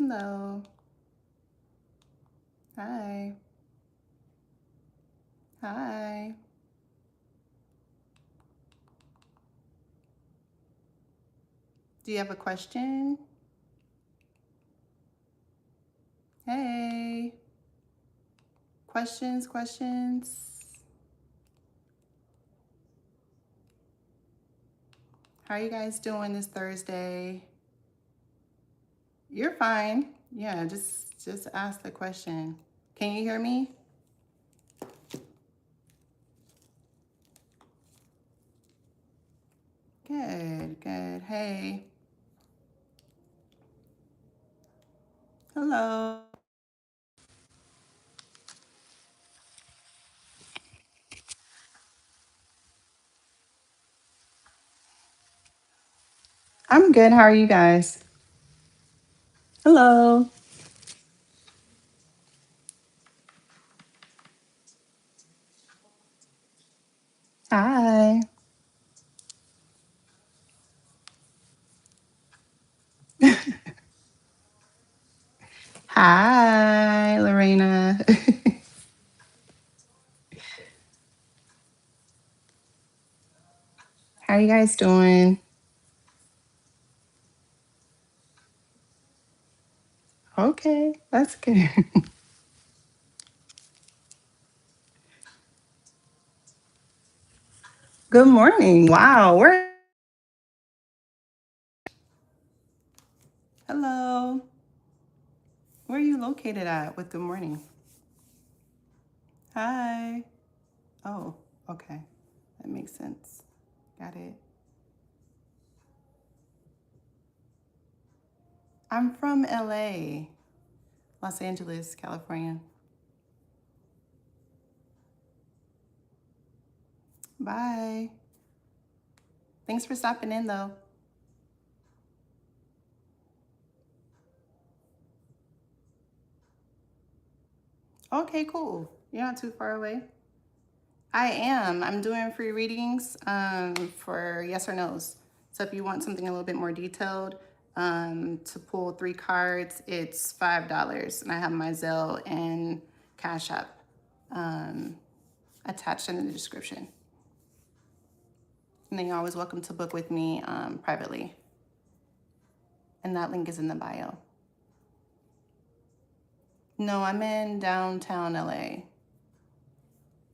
Hello. Hi. Hi. Do you have a question? Hey. Questions? How are you guys doing this Thursday? You're fine. Yeah, just ask the question. Can you hear me? Good. Hey. Hello. I'm good. How are you guys? Hello. Hi. Hi, Lorena. How are you guys doing? Okay, that's good. Good morning. Wow. Hello. Where are you located at with good morning? Hi. Oh, okay. That makes sense. Got it. I'm from LA, Los Angeles, California. Bye. Thanks for stopping in, though. Okay, cool. You're not too far away. I am. I'm doing free readings for yes or no's. So if you want something a little bit more detailed, to pull 3 cards, it's $5. And I have my Zelle and Cash App attached in the description. And then you're always welcome to book with me privately. And that link is in the bio. No, I'm in downtown LA.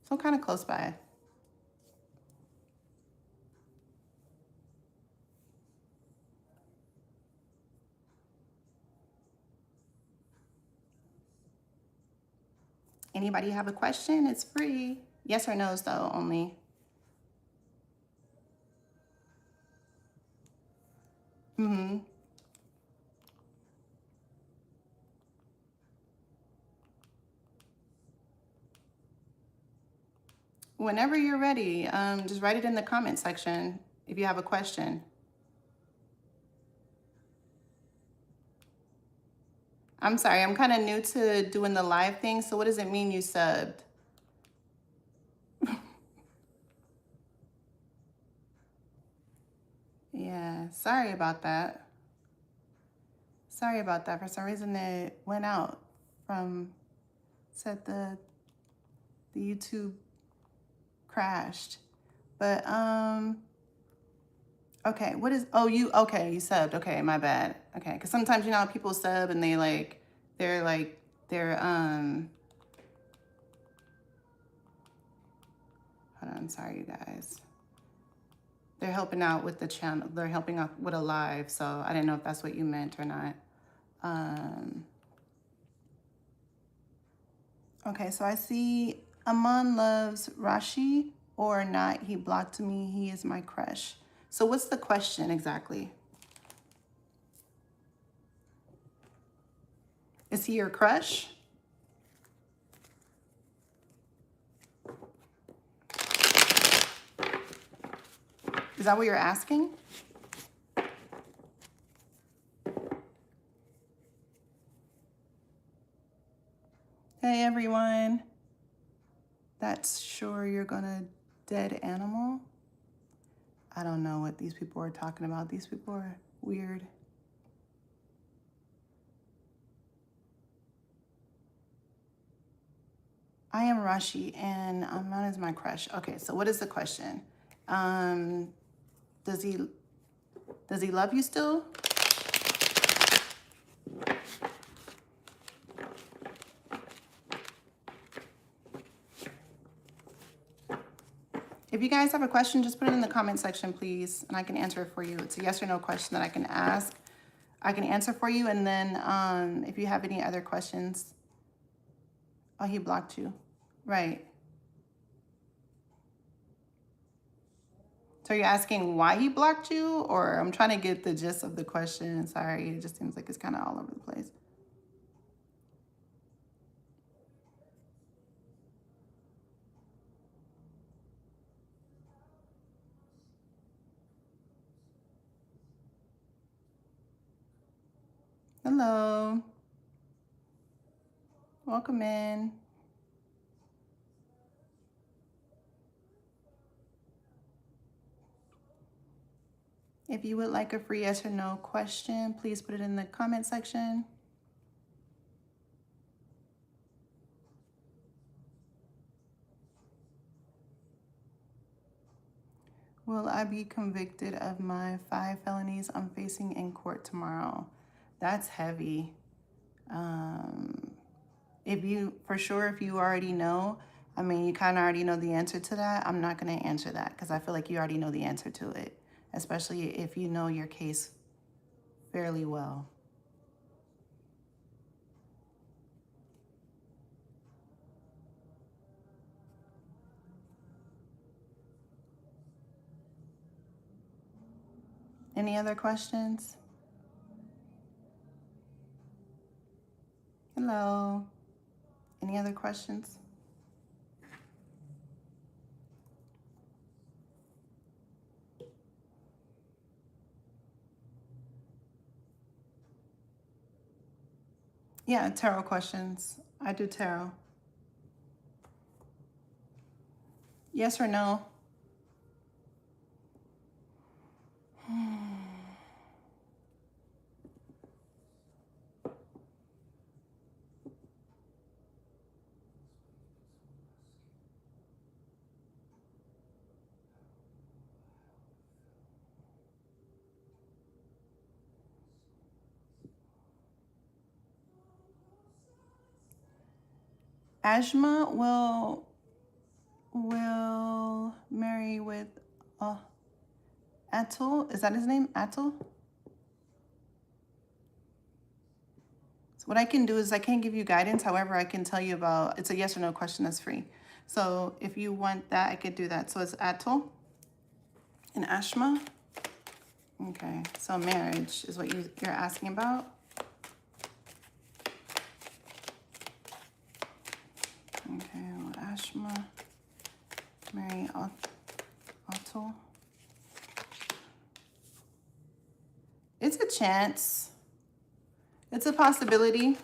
So kind of close by. Anybody have a question? It's free. Yes or no's though, only. Mm-hmm. Whenever you're ready, just write it in the comment section if you have a question. I'm sorry, I'm kind of new to doing the live thing, so what does it mean you subbed? Yeah, sorry about that. Sorry about that. For some reason it went out from, said the YouTube crashed. But okay, what is, oh, you subbed. Okay, my bad. Okay, because sometimes you know how people sub and they're hold on, sorry you guys. They're helping out with the channel. They're helping out with a live, so I didn't know if that's what you meant or not. Okay, so I see Aman loves Rashi or not. He blocked me. He is my crush. So what's the question exactly? Is he your crush? Is that what you're asking? Hey everyone. That's sure you're gonna dead animal? I don't know what these people are talking about. These people are weird. I am Rashi and Aman is my crush. Okay, so what is the question? Does he love you still? If you guys have a question, just put it in the comment section, please, and I can answer it for you. It's a yes or no question that I can ask. I can answer for you, and then if you have any other questions. Oh, he blocked you. Right. So you're asking why he blocked you, or I'm trying to get the gist of the question. Sorry, it just seems like it's kind of all over the place. Hello. Welcome in. If you would like a free yes or no question, please put it in the comment section. Will I be convicted of my 5 felonies I'm facing in court tomorrow? That's heavy. If you already know, I mean, you kind of already know the answer to that. I'm not going to answer that because I feel like you already know the answer to it, especially if you know your case fairly well. Any other questions? Hello. Any other questions? Yeah, tarot questions. I do tarot. Yes or no? Ajma will marry with Atul. Is that his name? Atul? So what I can do is I can't give you guidance. However, I can tell you about, it's a yes or no question that's free. So if you want that, I could do that. So it's Atul and Ashma. Okay, so marriage is what you're asking about. Okay, well, Ashma, marry Atul. It's a chance. It's a possibility.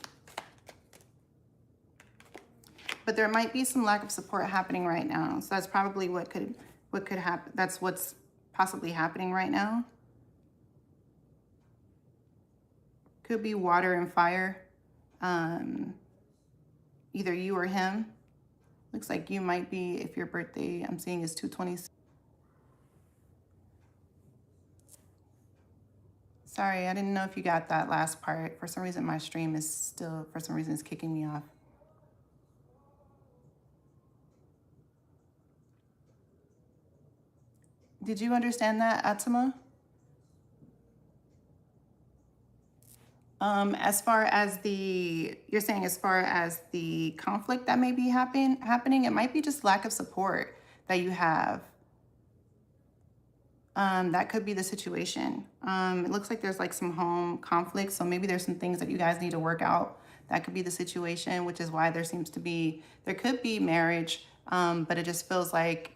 But there might be some lack of support happening right now. So that's probably what could happen. That's what's possibly happening right now. Could be water and fire. Either you or him. Looks like you might be, if your birthday I'm seeing is 2/26. Sorry, I didn't know if you got that last part. For some reason, my stream is still, for some reason, it's kicking me off. Did you understand that, Atama? As far as you're saying as far as the conflict that may be happening, it might be just lack of support that you have. That could be the situation. It looks like there's like some home conflict, so maybe there's some things that you guys need to work out. That could be the situation, which is why there could be marriage, but it just feels like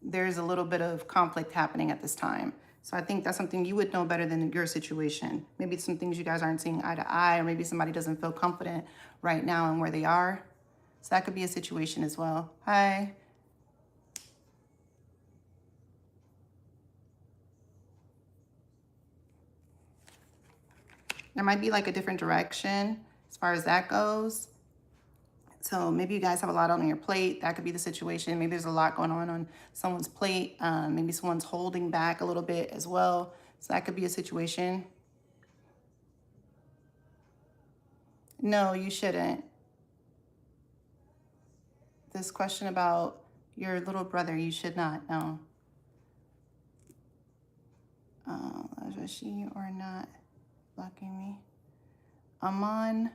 there's a little bit of conflict happening at this time. So I think that's something you would know better than your situation. Maybe some things you guys aren't seeing eye to eye, or maybe somebody doesn't feel confident right now in where they are. So that could be a situation as well. Hi. There might be like a different direction as far as that goes. So maybe you guys have a lot on your plate. That could be the situation. Maybe there's a lot going on someone's plate. Maybe someone's holding back a little bit as well. So that could be a situation. No, you shouldn't. This question about your little brother, you should not. No. Is she or not blocking me? Aman.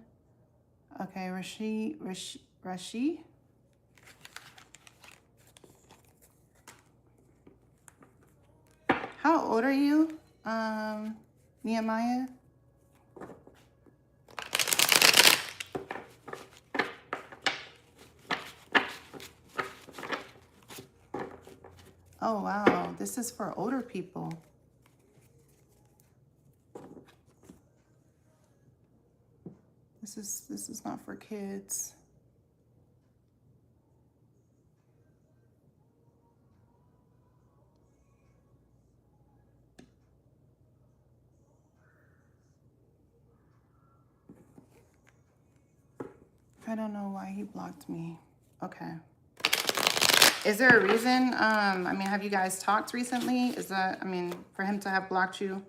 Okay, Rashi. How old are you, Nehemiah? Oh, wow. This is for older people. This is not for kids. I don't know why he blocked me. Okay. Is there a reason? I mean, have you guys talked recently? Is that, I mean, for him to have blocked you,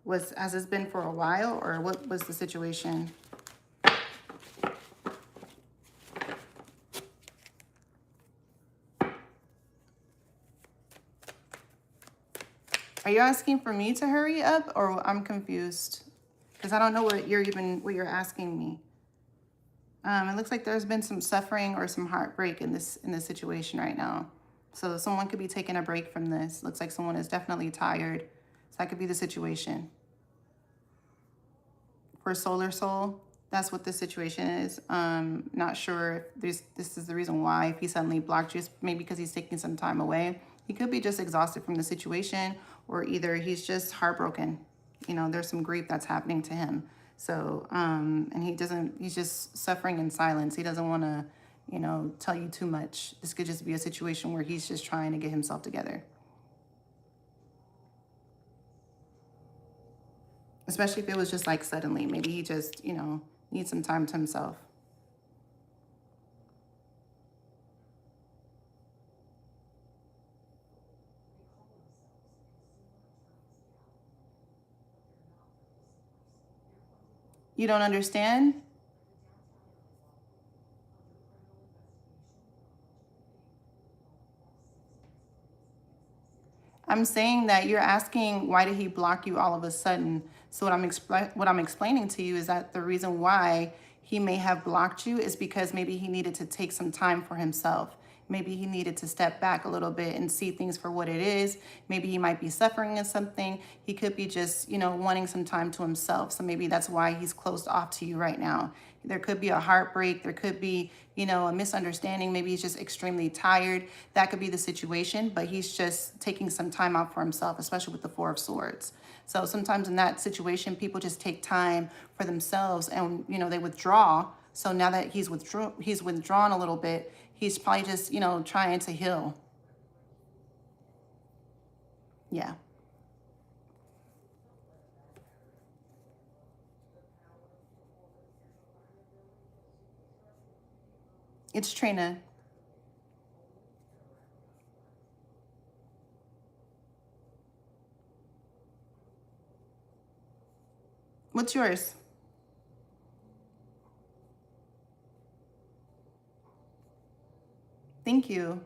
has this been for a while, or what was the situation? Are you asking for me to hurry up, or I'm confused? Because I don't know what you're asking me. It looks like there's been some suffering or some heartbreak in this situation right now. So someone could be taking a break from this. Looks like someone is definitely tired. So that could be the situation. For Solar Soul, that's what this situation is. Not sure if this is the reason why, if he suddenly blocked you, maybe because he's taking some time away. He could be just exhausted from the situation, or either he's just heartbroken. You know, there's some grief that's happening to him. So, and he's just suffering in silence. He doesn't want to, you know, tell you too much. This could just be a situation where he's just trying to get himself together. Especially if it was just like suddenly, maybe he just, you know, needs some time to himself. You don't understand? I'm saying that you're asking why did he block you all of a sudden. So what I'm explaining to you is that the reason why he may have blocked you is because maybe he needed to take some time for himself. Maybe he needed to step back a little bit and see things for what it is. Maybe he might be suffering in something. He could be just, you know, wanting some time to himself. So maybe that's why he's closed off to you right now. There could be a heartbreak. There could be, you know, a misunderstanding. Maybe he's just extremely tired. That could be the situation, but he's just taking some time out for himself, especially with the Four of Swords. So sometimes in that situation, people just take time for themselves and, you know, they withdraw. So now that he's withdrawn a little bit, he's probably just, you know, trying to heal. Yeah. It's Trina. What's yours? Thank you.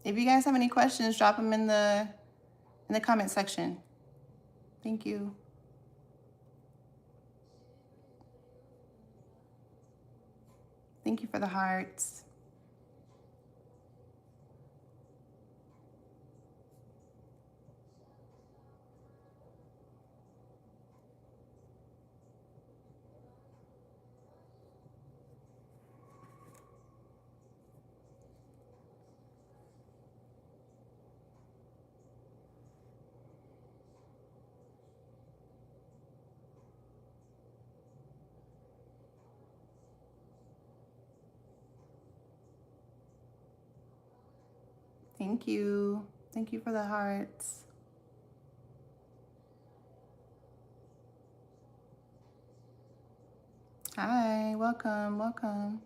If you guys have any questions, drop them in the comment section. Thank you. Thank you for the hearts. Thank you. Thank you for the hearts. Hi, welcome, welcome.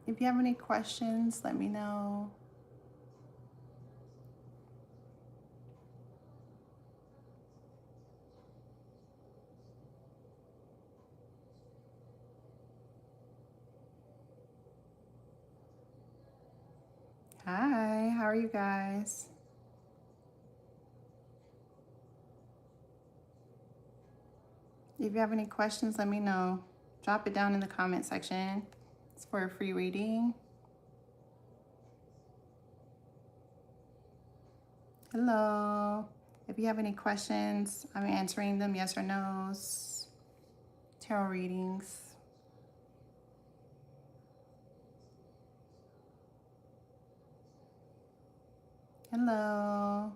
If you have any questions, let me know. Hi, how are you guys? If you have any questions, let me know. Drop it down in the comment section. It's for a free reading. Hello. If you have any questions, I'm answering them, yes or no's. Tarot readings. Hello.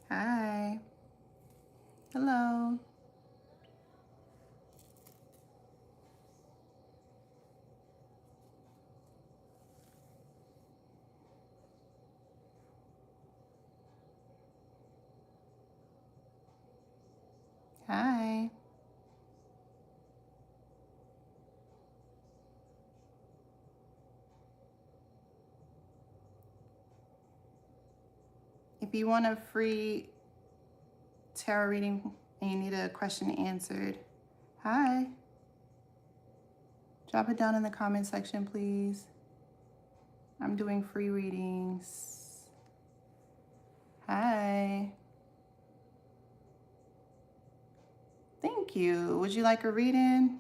Hi. Hello. Hi. If you want a free tarot reading and you need a question answered, hi. Drop it down in the comment section, please. I'm doing free readings. Hi. Thank you. Would you like a reading?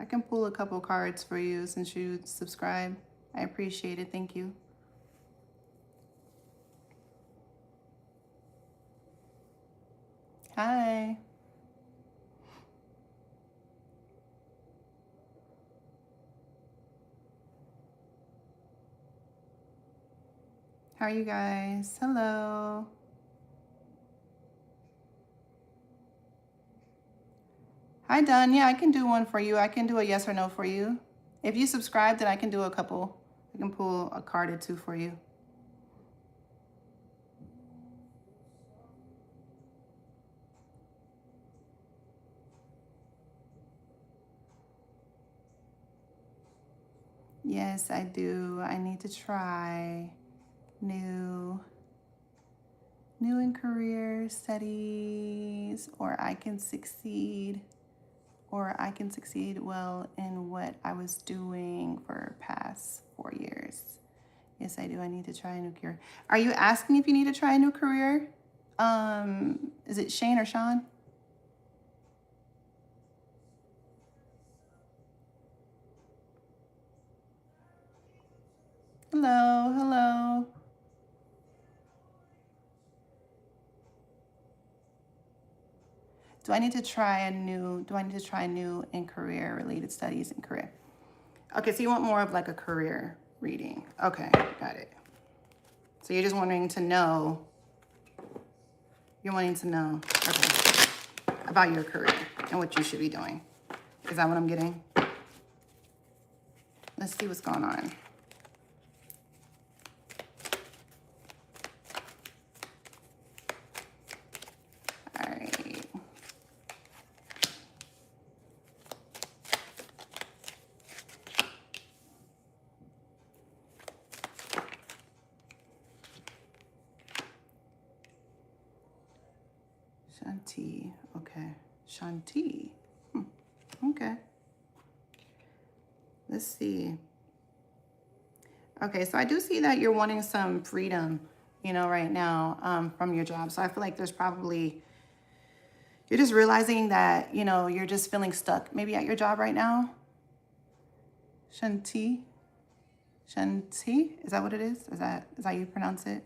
I can pull a couple cards for you since you subscribe. I appreciate it. Thank you. Hi. How are you guys? Hello. Hi, Dunn. Yeah, I can do one for you. I can do a yes or no for you. If you subscribe, then I can do a couple. I can pull a card or two for you. Yes, I do. I need to try new in career studies, or I can succeed well in what I was doing for past 4 years. Yes, I do. I need to try a new career. Are you asking if you need to try a new career? Is it Shane or Sean? Hello, hello. Do I need to try new in career related studies and career? Okay, so you want more of like a career reading. Okay, got it. So you're just wanting to know, okay, about your career and what you should be doing. Is that what I'm getting? Let's see what's going on. All right. Shanti, okay. Shanti, okay. Let's see. Okay, so I do see that you're wanting some freedom, right now from your job. So I feel like there's probably, you're just realizing that, you're just feeling stuck maybe at your job right now. Shanti, is that what it is? Is that how you pronounce it?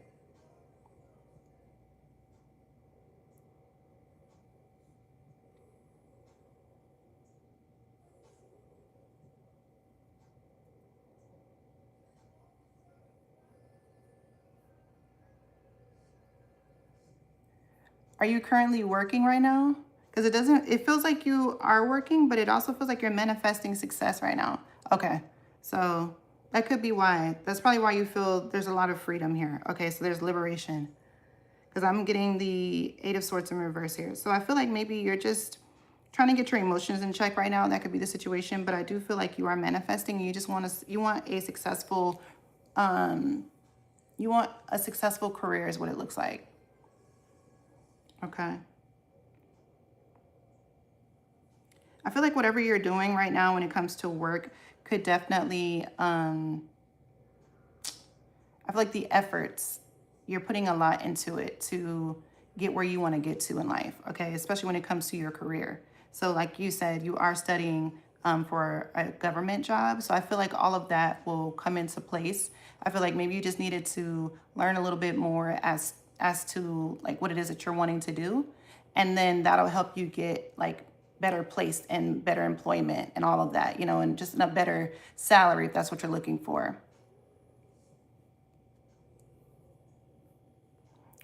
Are you currently working right now? Because it feels like you are working, but it also feels like you're manifesting success right now. Okay, so that could be why. That's probably why you feel there's a lot of freedom here. Okay, so there's liberation. Because I'm getting the Eight of Swords in reverse here. So I feel like maybe you're just trying to get your emotions in check right now. That could be the situation, but I do feel like you are manifesting. You just want to, you want a successful, you want a successful career is what it looks like. Okay. I feel like whatever you're doing right now when it comes to work could definitely, I feel like the efforts, you're putting a lot into it to get where you want to get to in life, okay? Especially when it comes to your career. So like you said, you are studying for a government job. So I feel like all of that will come into place. I feel like maybe you just needed to learn a little bit more as to like what it is that you're wanting to do. And then that'll help you get like better placed and better employment and all of that, you know, and just a better salary if that's what you're looking for.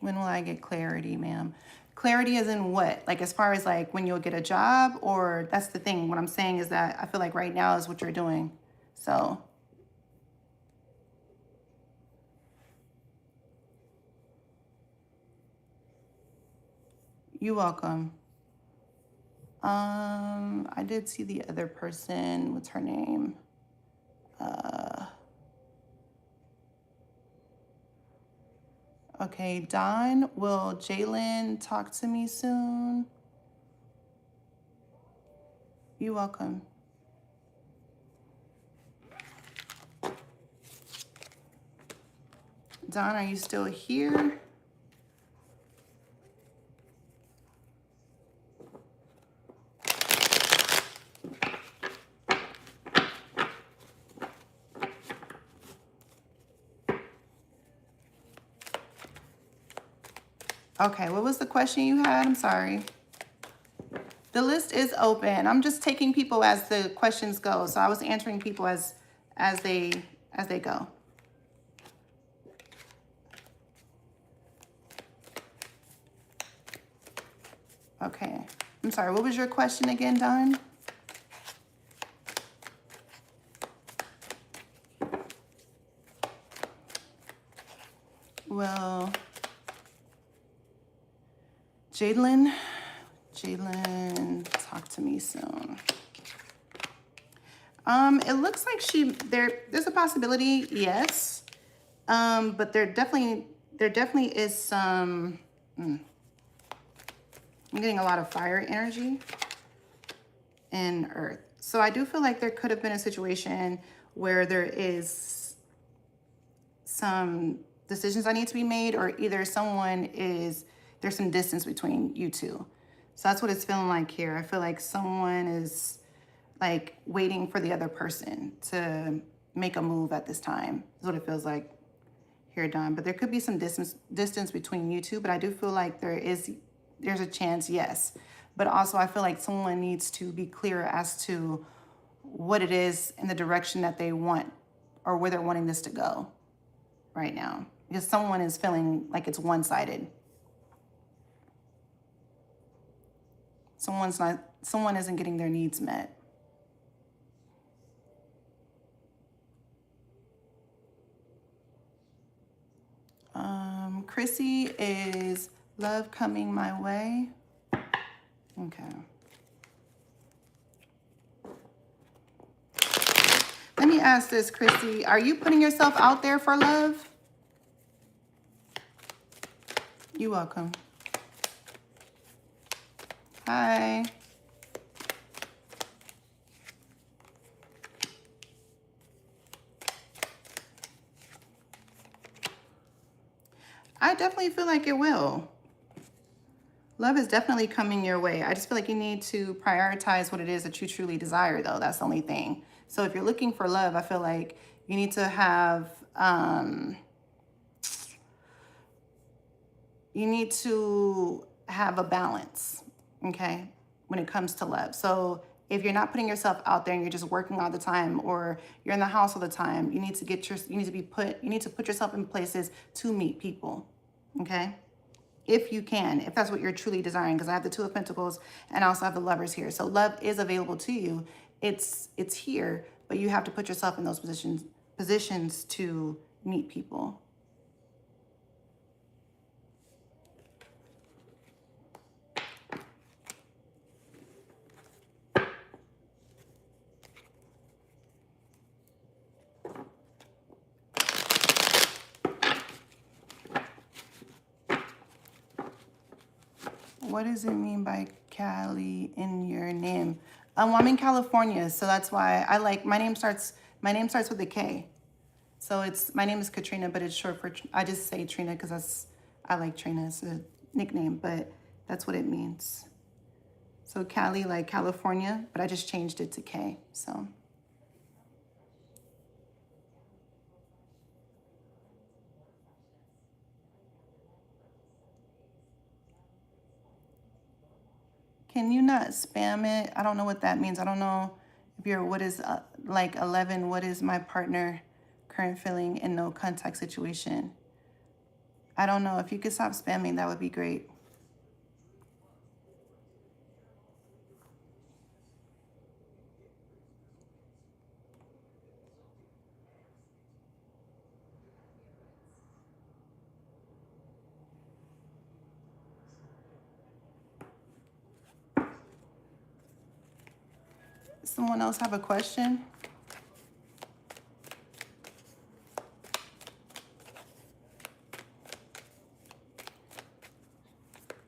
When will I get clarity, ma'am? Clarity is in what? Like as far as like when you'll get a job, or that's the thing. What I'm saying is that I feel like right now is what you're doing. So you're welcome. I did see the other person. What's her name? Okay, Dawn, will Jalen talk to me soon? You're welcome. Dawn, are you still here? Okay, what was the question you had? I'm sorry. The list is open. I'm just taking people as the questions go. So I was answering people as they go. Okay. I'm sorry. What was your question again, Don? Well, Jalen, talk to me soon. It looks like there's a possibility, yes. But there definitely is some, I'm getting a lot of fire energy and earth. So I do feel like there could have been a situation where there is some decisions that need to be made, or either there's some distance between you two. So that's what it's feeling like here. I feel like someone is like waiting for the other person to make a move at this time. Is what it feels like here, Don. But there could be some distance between you two, but I do feel like there's a chance, yes. But also I feel like someone needs to be clear as to what it is in the direction that they want, or where they're wanting this to go right now. Because someone is feeling like it's one-sided. Someone isn't getting their needs met. Chrissy, is love coming my way? Okay. Let me ask this, Chrissy. Are you putting yourself out there for love? You're welcome. Hi. I definitely feel like it will. Love is definitely coming your way. I just feel like you need to prioritize what it is that you truly desire, though. That's the only thing. So if you're looking for love, I feel like you need to have, a balance, okay, when it comes to love. So if you're not putting yourself out there and you're just working all the time, or you're in the house all the time, you need to put yourself in places to meet people, okay? if you can, if that's what you're truly desiring, because I have the Two of Pentacles and I also have the Lovers here. So love is available to you. It's here, but you have to put yourself in those positions to meet people. What does it mean by Cali in your name? I'm in California, so that's why I like my name starts with a K. So my name is Katrina, but it's short for I just say Trina because I like Trina. It's a nickname, but that's what it means. So Cali, like California, but I just changed it to K. So can you not spam it? I don't know what that means. I don't know if you're, what is like 11, what is my partner current feeling in no contact situation? I don't know. If you could stop spamming, that would be great. Someone else have a question?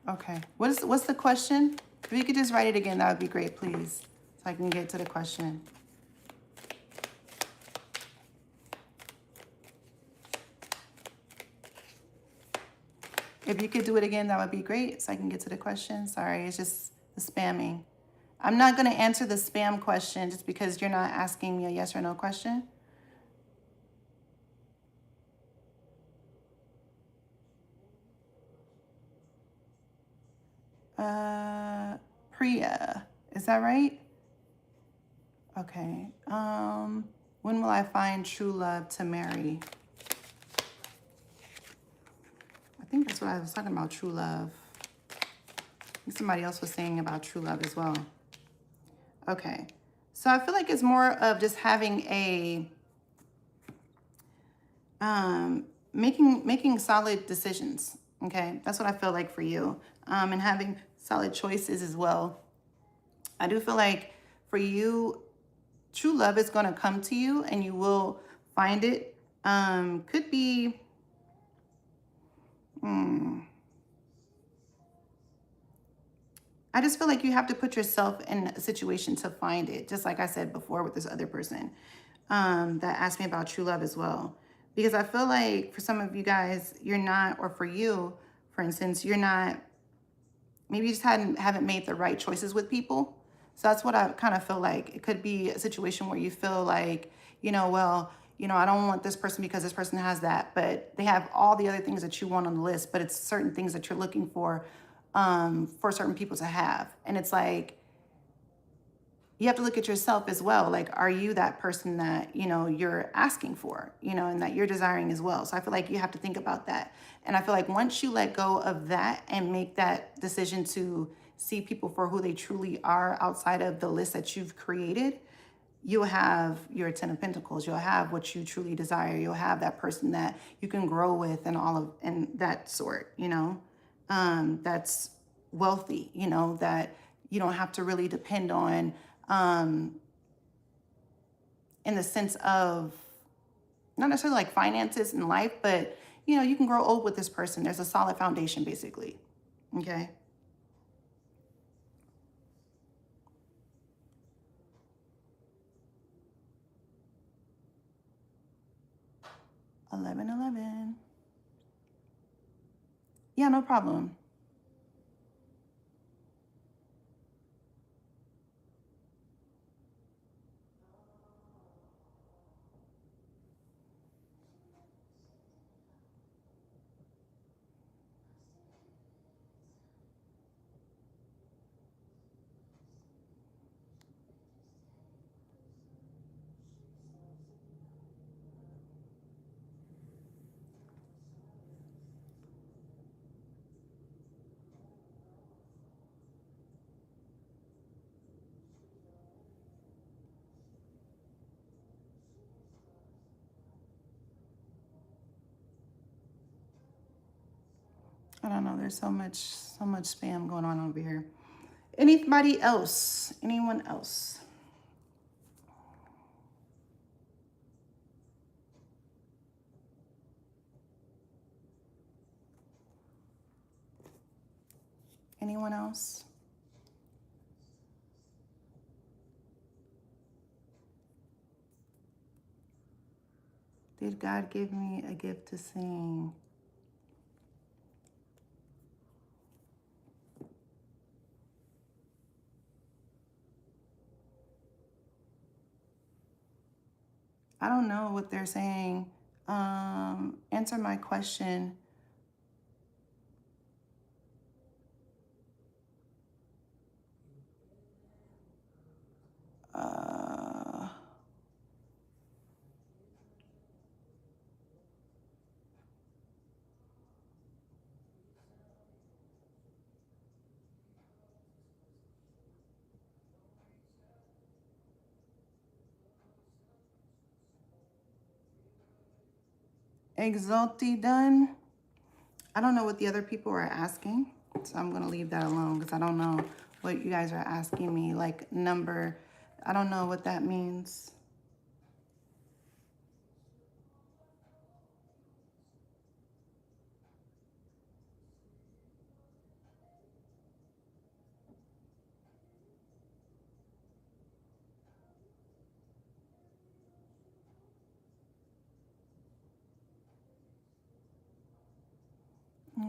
Okay. What's the question? If you could just write it again, that would be great, please. So I can get to the question. If you could do it again, that would be great. So I can get to the question. Sorry, it's just the spamming. I'm not going to answer the spam question just because you're not asking me a yes or no question. Priya, is that right? Okay. When will I find true love to marry? I think that's what I was talking about, true love. I think somebody else was saying about true love as well. Okay. So I feel like it's more of just having a making solid decisions. Okay, that's what I feel like for you, and having solid choices as well. I do feel like for you, true love is going to come to you, and you will find it. Could be. I just feel like you have to put yourself in a situation to find it, just like I said before with this other person that asked me about true love as well. Because I feel like for some of you guys, you're not, or for you, for instance, you're not, maybe you just haven't made the right choices with people. So that's what I kind of feel like. It could be a situation where you feel like, well, I don't want this person because this person has that, but they have all the other things that you want on the list, but it's certain things that you're looking for certain people to have. And it's like, you have to look at yourself as well. Like, are you that person that, you're asking for, and that you're desiring as well? So I feel like you have to think about that. And I feel like once you let go of that and make that decision to see people for who they truly are outside of the list that you've created, you'll have your 10 of Pentacles. You'll have what you truly desire. You'll have that person that you can grow with and that sort, that's wealthy, that you don't have to really depend on, in the sense of not necessarily like finances in life, but you can grow old with this person. There's a solid foundation, basically. Okay. $11.11. Yeah, no problem. I don't know. There's so much spam going on over here. Anybody else? Anyone else? Anyone else? Did God give me a gift to sing? I don't know what they're saying. Answer my question. Uh, Exalti done. I don't know what the other people are asking, so I'm going to leave that alone because I don't know what you guys are asking me. Like number, I don't know what that means.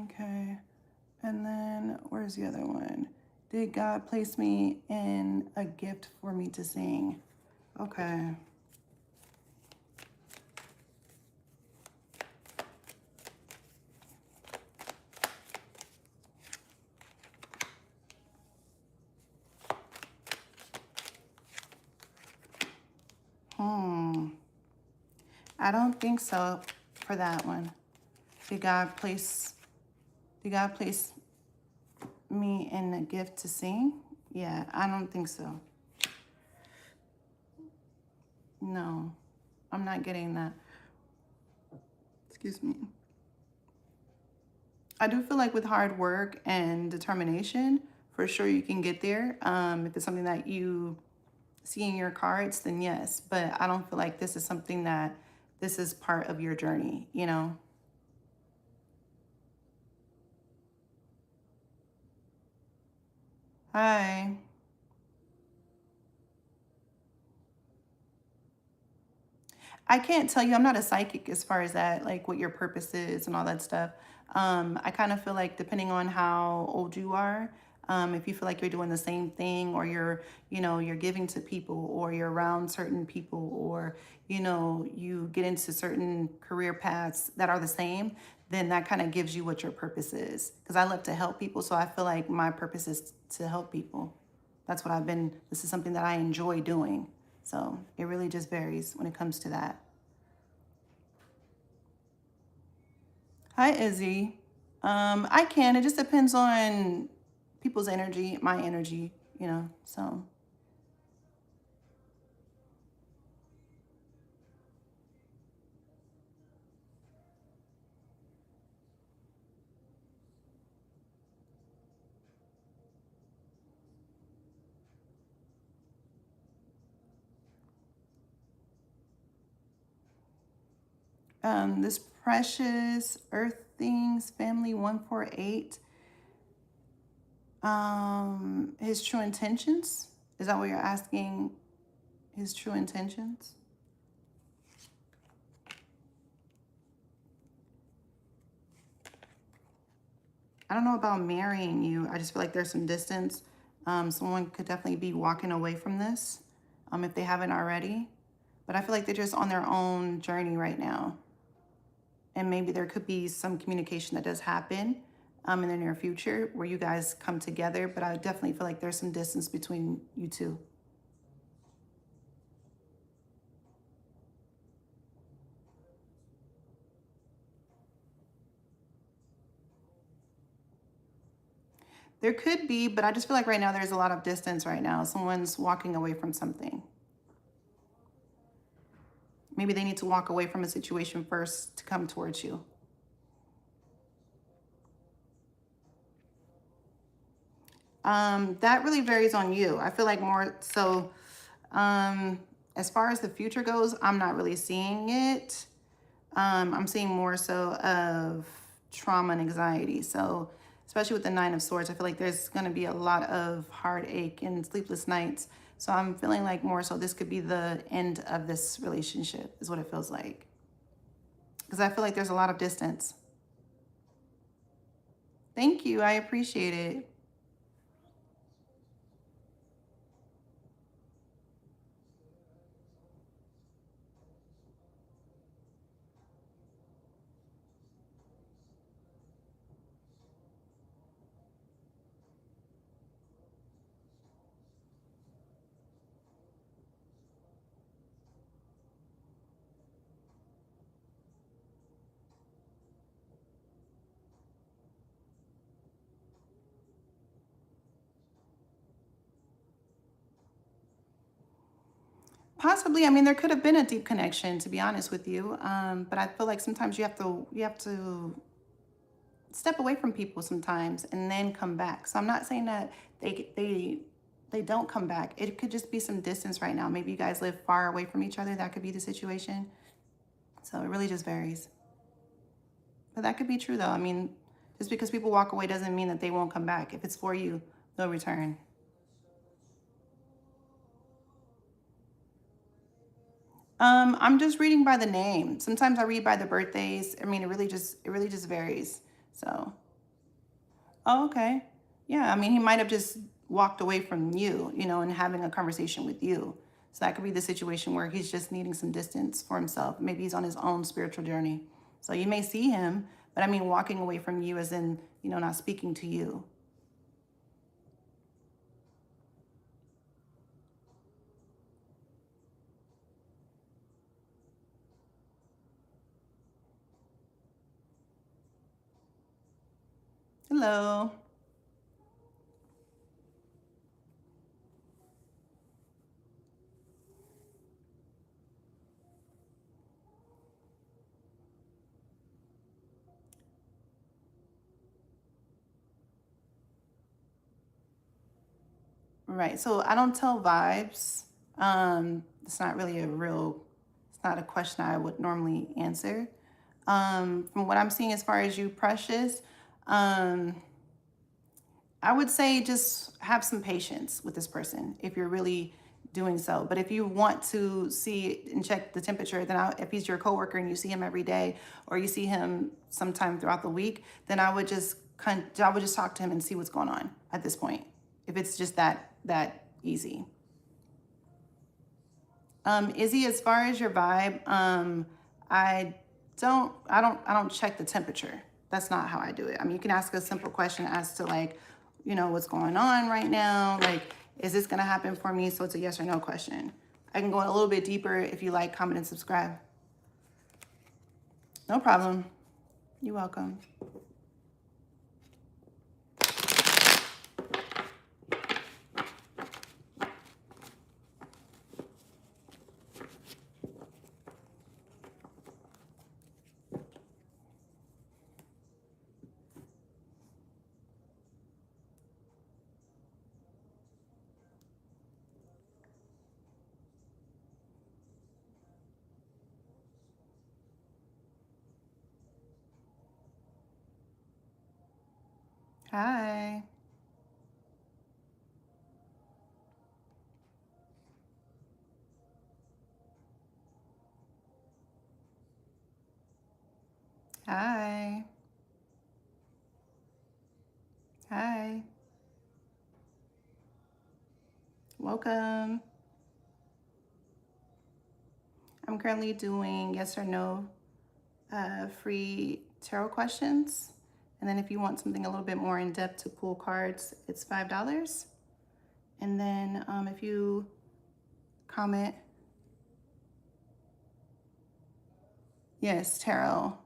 Okay. And then where's the other one? Did God place me in a gift for me to sing? Okay. I don't think so for that one. Did God place me in a gift to sing? Yeah, I don't think so. No, I'm not getting that. Excuse me. I do feel like with hard work and determination, for sure you can get there. If it's something that you see in your cards, then yes. But I don't feel like this is something that this is part of your journey, you know? Hi. I can't tell you, I'm not a psychic as far as that, like what your purpose is and all that stuff. I kind of feel like depending on how old you are, if you feel like you're doing the same thing or you're, you know, you're giving to people or you're around certain people or, you know, you get into certain career paths that are the same, then that kind of gives you what your purpose is. Because I love to help people. So I feel like my purpose is to help people. That's what I've been, this is something that I enjoy doing. So it really just varies when it comes to that. Hi, Izzy. I can. It just depends on people's energy, my energy, you know. So this precious Earth Things family 148. His true intentions. Is that what you're asking? His true intentions. I don't know about marrying you. I just feel like there's some distance. Someone could definitely be walking away from this if they haven't already. But I feel like they're just on their own journey right now. And maybe there could be some communication that does happen in the near future where you guys come together. But I definitely feel like there's some distance between you two. There could be, but I just feel like right now there's a lot of distance right now. Someone's walking away from something. Maybe they need to walk away from a situation first to come towards you. That really varies on you. I feel like more so, as far as the future goes, I'm not really seeing it. I'm seeing more so of trauma and anxiety. So, especially with the Nine of Swords, I feel like there's going to be a lot of heartache and sleepless nights. So, I'm feeling like more so this could be the end of this relationship, is what it feels like. Because I feel like there's a lot of distance. Thank you. I appreciate it. Possibly. I mean, there could have been a deep connection, to be honest with you. But I feel like sometimes you have to step away from people sometimes and then come back. So I'm not saying that they don't come back. It could just be some distance right now. Maybe you guys live far away from each other. That could be the situation. So it really just varies. But that could be true though. I mean, just because people walk away doesn't mean that they won't come back. If it's for you, they'll return. I'm just reading by the name. Sometimes I read by the birthdays. I mean, it really just varies. So, oh, okay. Yeah, I mean, he might have just walked away from you, and having a conversation with you. So that could be the situation where he's just needing some distance for himself. Maybe he's on his own spiritual journey. So you may see him, but I mean, walking away from you as in, not speaking to you. Hello. Right. So I don't tell vibes. It's not really it's not a question I would normally answer. From what I'm seeing as far as you, Precious, um, I would say just have some patience with this person if you're really doing so. But if you want to see and check the temperature, then if he's your coworker and you see him every day or you see him sometime throughout the week, then I would just talk to him and see what's going on at this point. If it's just that easy. Izzy, as far as your vibe, I I don't check the temperature. That's not how I do it. I mean, you can ask a simple question as to like, what's going on right now? Like, is this gonna happen for me? So it's a yes or no question. I can go a little bit deeper if you like, comment, and subscribe. No problem. You're welcome. Hi. Hi. Hi. Welcome. I'm currently doing yes or no free tarot questions. And then if you want something a little bit more in depth to pull cards, it's $5. And then if you comment, yes, tarot.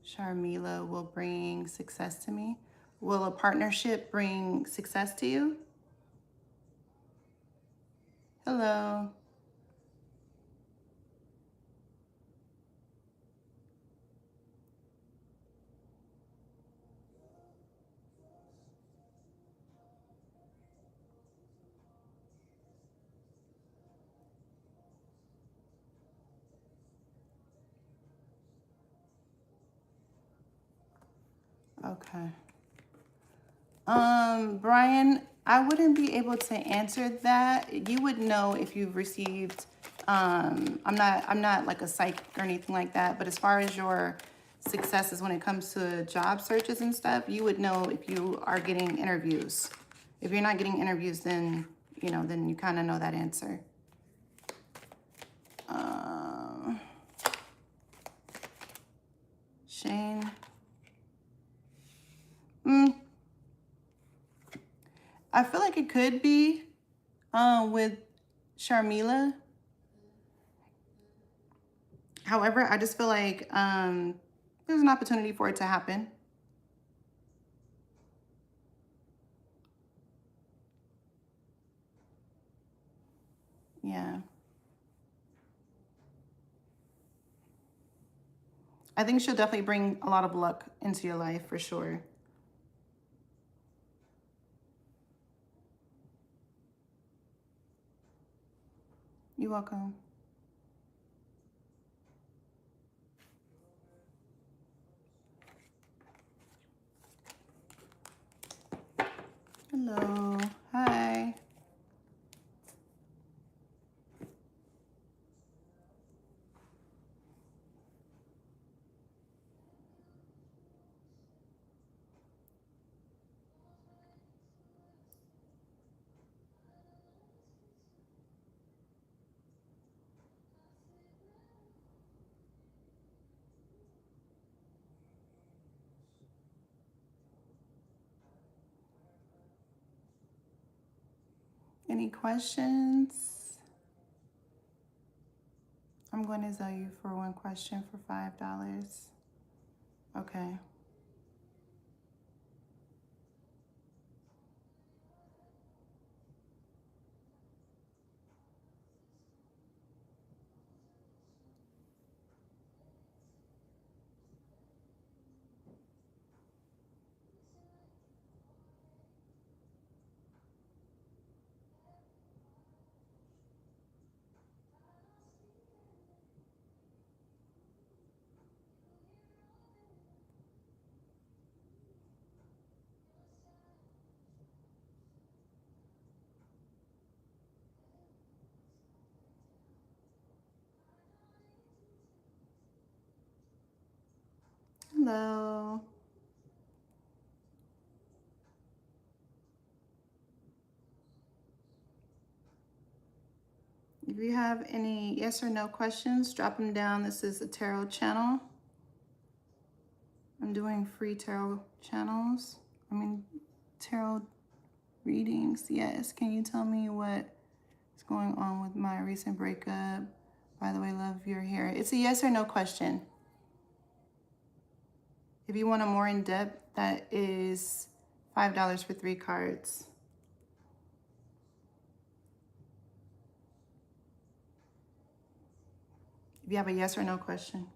Sharmila will bring success to me. Will a partnership bring success to you? Hello. Okay. Brian, I wouldn't be able to answer that. You would know if you've received, I'm not like a psych or anything like that, but as far as your successes when it comes to job searches and stuff, you would know if you are getting interviews. If you're not getting interviews, then, you know, then you kind of know that answer. Shane. I feel like it could be with Sharmila. However, I just feel like there's an opportunity for it to happen. Yeah. I think she'll definitely bring a lot of luck into your life for sure. You're welcome. Hello. Hi. Any questions? I'm going to sell you for one question for $5. Okay. Hello. If you have any yes or no questions, drop them down. This is a tarot channel. I'm doing free tarot channels. Tarot readings. Yes. Can you tell me what's going on with my recent breakup? By the way, love your hair. It's a yes or no question. If you want a more in-depth, that is $5 for 3 cards. If you have a yes or no question.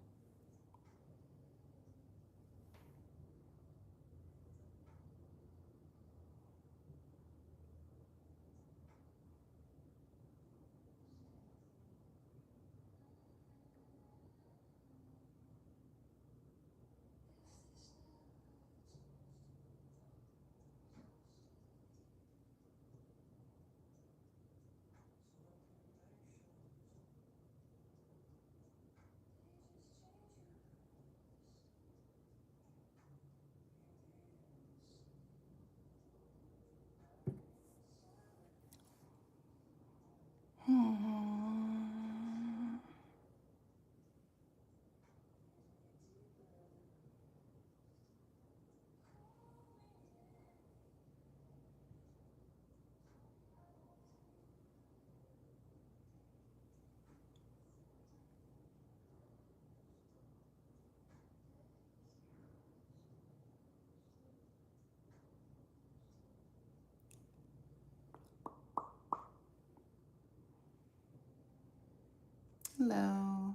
Hello.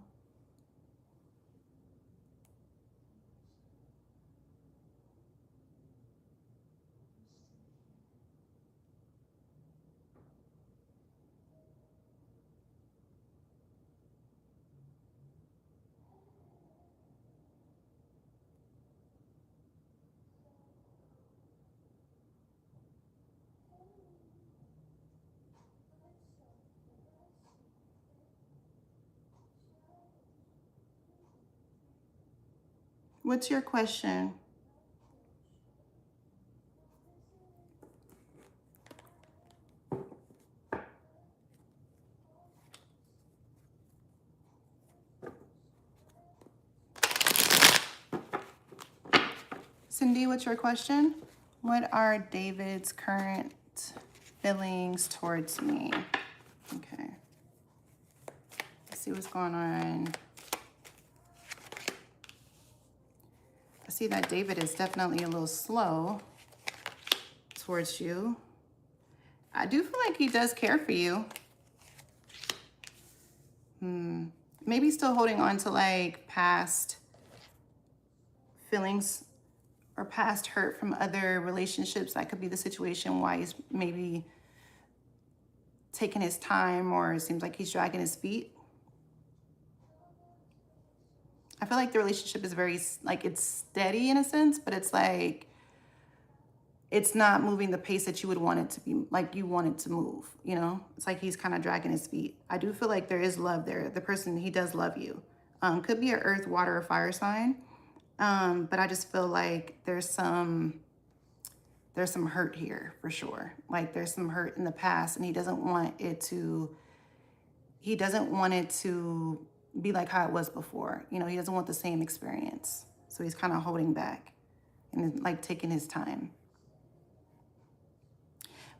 What's your question? Cindy, what's your question? What are David's current feelings towards me? Okay. Let's see what's going on. I see that David is definitely a little slow towards you. I do feel like he does care for you. Maybe still holding on to like past feelings or past hurt from other relationships. That could be the situation why he's maybe taking his time, or it seems like he's dragging his feet. I feel like the relationship is very, like, it's steady in a sense, but it's like, it's not moving the pace that you would want it to be, like you want it to move, you know? It's like he's kind of dragging his feet. I do feel like there is love there. The person, he does love you. Could be an earth, water, or fire sign. But I just feel like there's some hurt here for sure. Like there's some hurt in the past, and he doesn't want it to be like how it was before. You know, he doesn't want the same experience. So he's kind of holding back and like taking his time.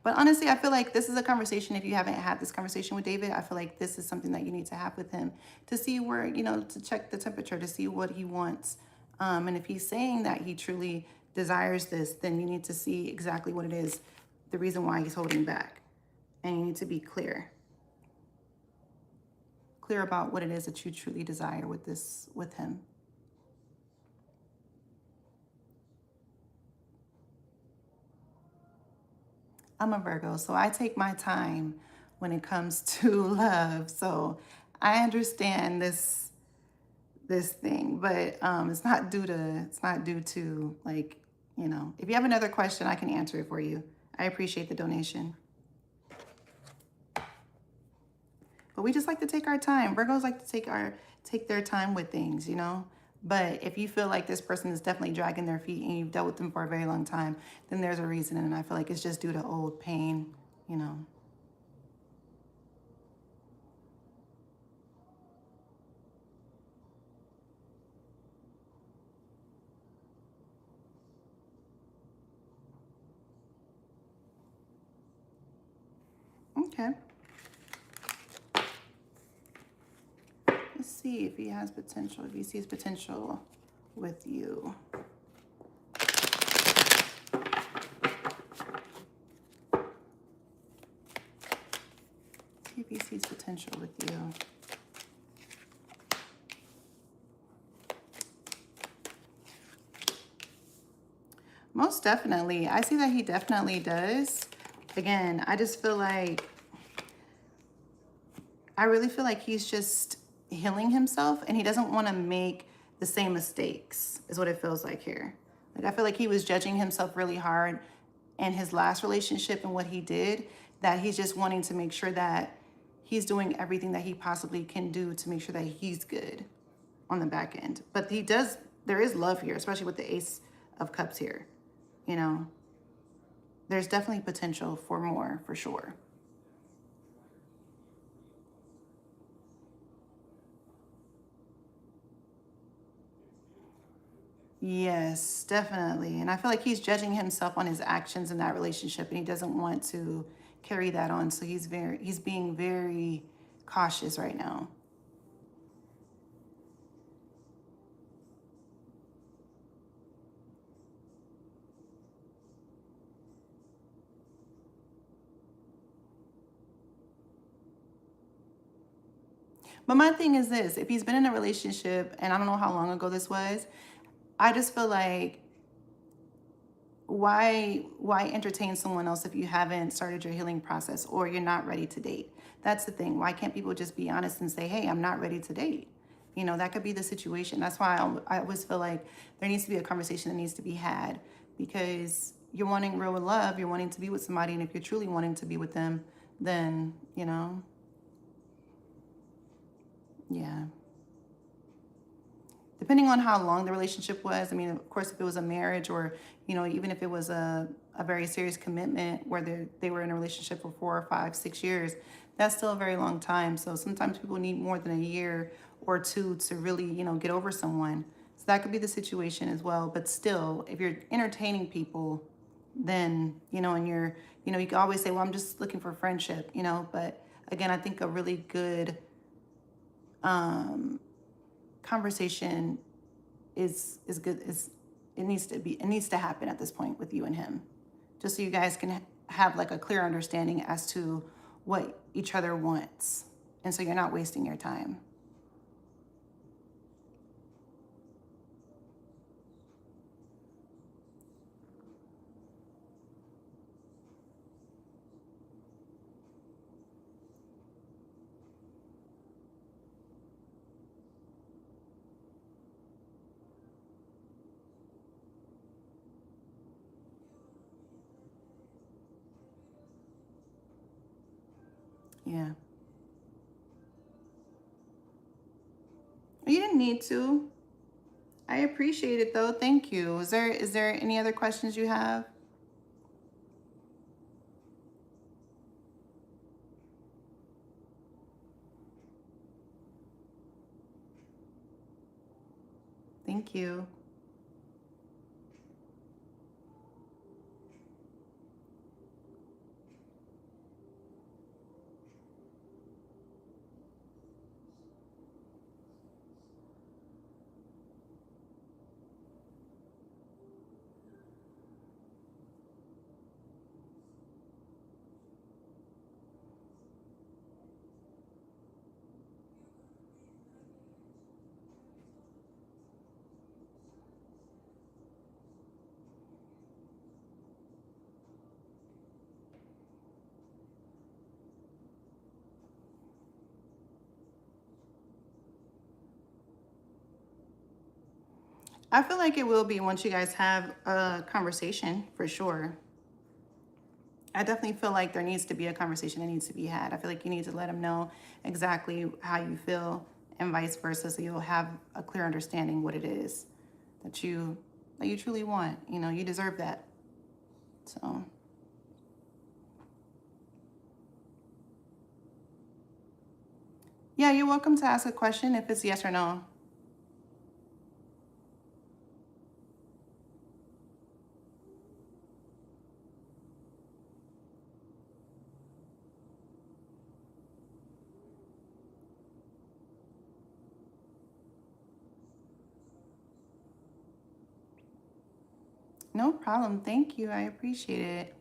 But honestly, I feel like this is a conversation, if you haven't had this conversation with David, I feel like this is something that you need to have with him to see where, you know, to check the temperature, to see what he wants. And if he's saying that he truly desires this, then you need to see exactly what it is, the reason why he's holding back. And you need to be clear about what it is that you truly desire with him. I'm a Virgo, so I take my time when it comes to love. So I understand this thing, but it's not due to like, you know, if you have another question, I can answer it for you. I appreciate the donation. But we just like to take our time. Virgos like to take their time with things, you know? But if you feel like this person is definitely dragging their feet and you've dealt with them for a very long time, then there's a reason. And I feel like it's just due to old pain, you know? Okay. Let's see if he has potential, if he sees potential with you. See if he sees potential with you. Most definitely. I see that he definitely does. Again, I just feel like, I really feel like he's just healing himself and he doesn't want to make the same mistakes, is what it feels like here. Like I feel like he was judging himself really hard in his last relationship and what he did, that he's just wanting to make sure that he's doing everything that he possibly can do to make sure that he's good on the back end. But there is love here, especially with the Ace of Cups here. You know, there's definitely potential for more, for sure. Yes, definitely. And I feel like he's judging himself on his actions in that relationship and he doesn't want to carry that on. So he's being very cautious right now. But my thing is this, if he's been in a relationship, and I don't know how long ago this was, I just feel like, why entertain someone else if you haven't started your healing process or you're not ready to date? That's the thing. Why can't people just be honest and say, hey, I'm not ready to date? You know, that could be the situation. That's why I always feel like there needs to be a conversation that needs to be had, because you're wanting real love, you're wanting to be with somebody, and if you're truly wanting to be with them, then, you know, yeah. depending on how long the relationship was. I mean, of course, if it was a marriage or, you know, even if it was a very serious commitment where they were in a relationship for 4 or 5, 6 years, that's still a very long time. So sometimes people need more than a year or two to really, you know, get over someone. So that could be the situation as well. But still, if you're entertaining people, then, you know, and you're, you know, you can always say, well, I'm just looking for friendship, you know. But again, I think a really good conversation is good. It needs to happen at this point with you and him, just so you guys can have like a clear understanding as to what each other wants, and so you're not wasting your time. Yeah. You didn't need to. I appreciate it though. Thank you. Is there any other questions you have? Thank you. I feel like it will be once you guys have a conversation, for sure. I definitely feel like there needs to be a conversation that needs to be had. I feel like you need to let them know exactly how you feel and vice versa, so you'll have a clear understanding what it is that you truly want. You know, you deserve that. So, yeah, you're welcome to ask a question if it's yes or no. No problem. Thank you. I appreciate it.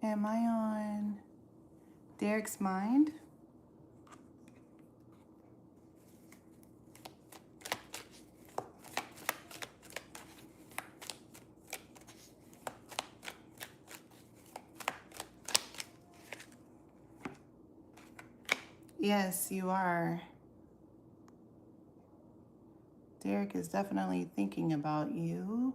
Am I on Derek's mind? Yes, you are. Derek is definitely thinking about you.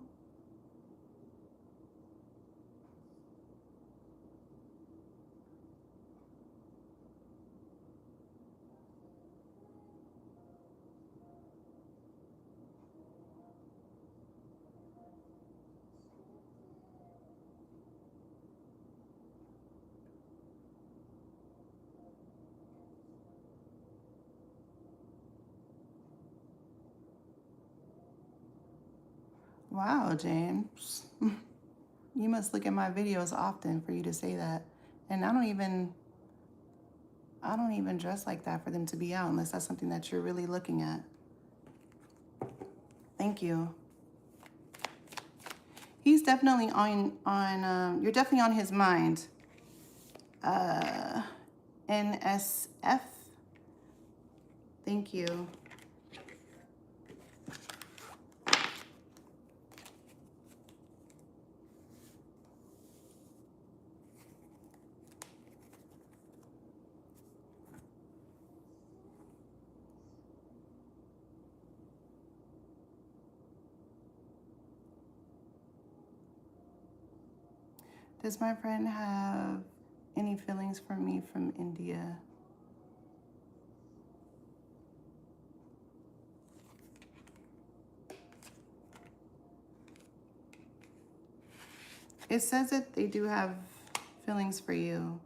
Wow, James. You must look at my videos often for you to say that. And I don't even dress like that for them to be out unless that's something that you're really looking at. Thank you. He's definitely you're definitely on his mind. NSF. Thank you. Does my friend have Any feelings for me from India? It says that they do have feelings for you.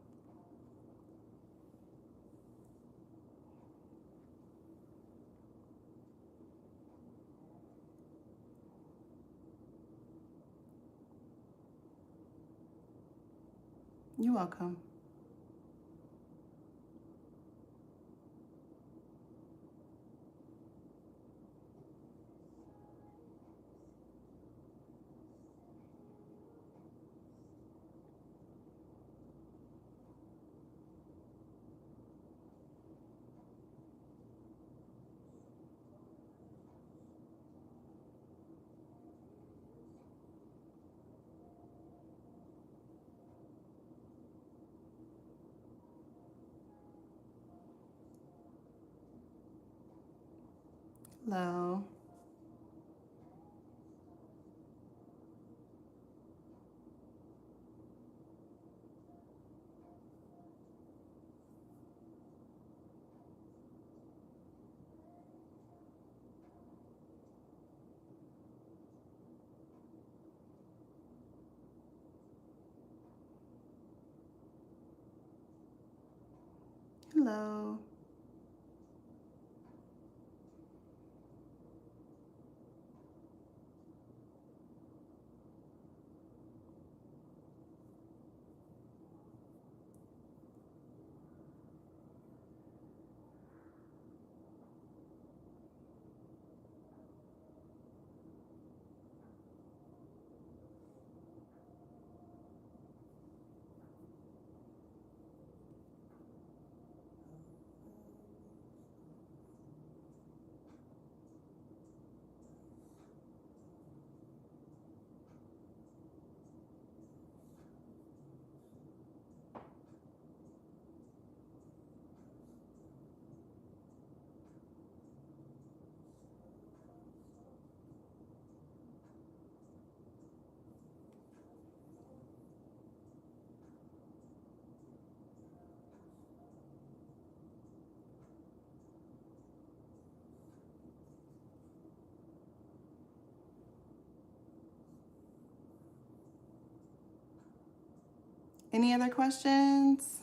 You're welcome. Hello. Hello. Any other questions?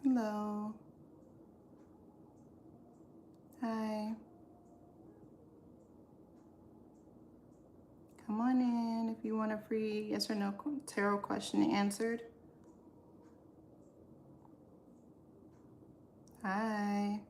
Hello. Hi. Come on in if you want a free yes or no tarot question answered. Hi.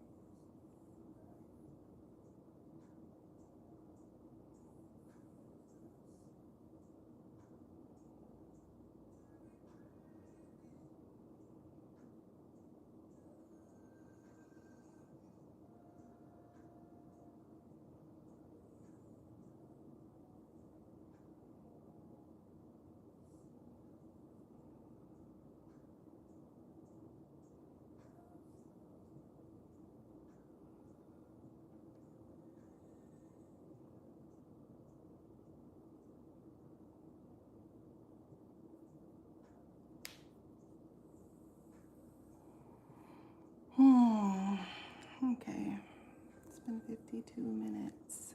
Okay. It's been 52 minutes.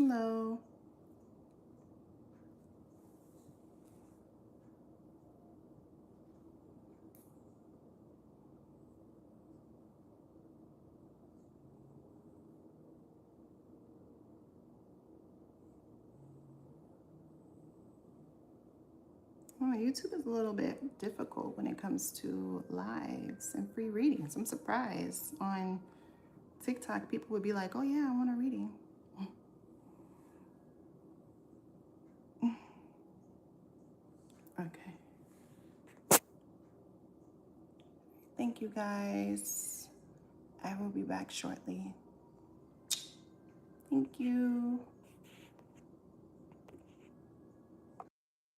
Hello. Oh, YouTube is a little bit difficult when it comes to lives and free readings. I'm surprised on TikTok, people would be like, oh yeah, I want a reading. Okay. Thank you guys. I will be back shortly. Thank you.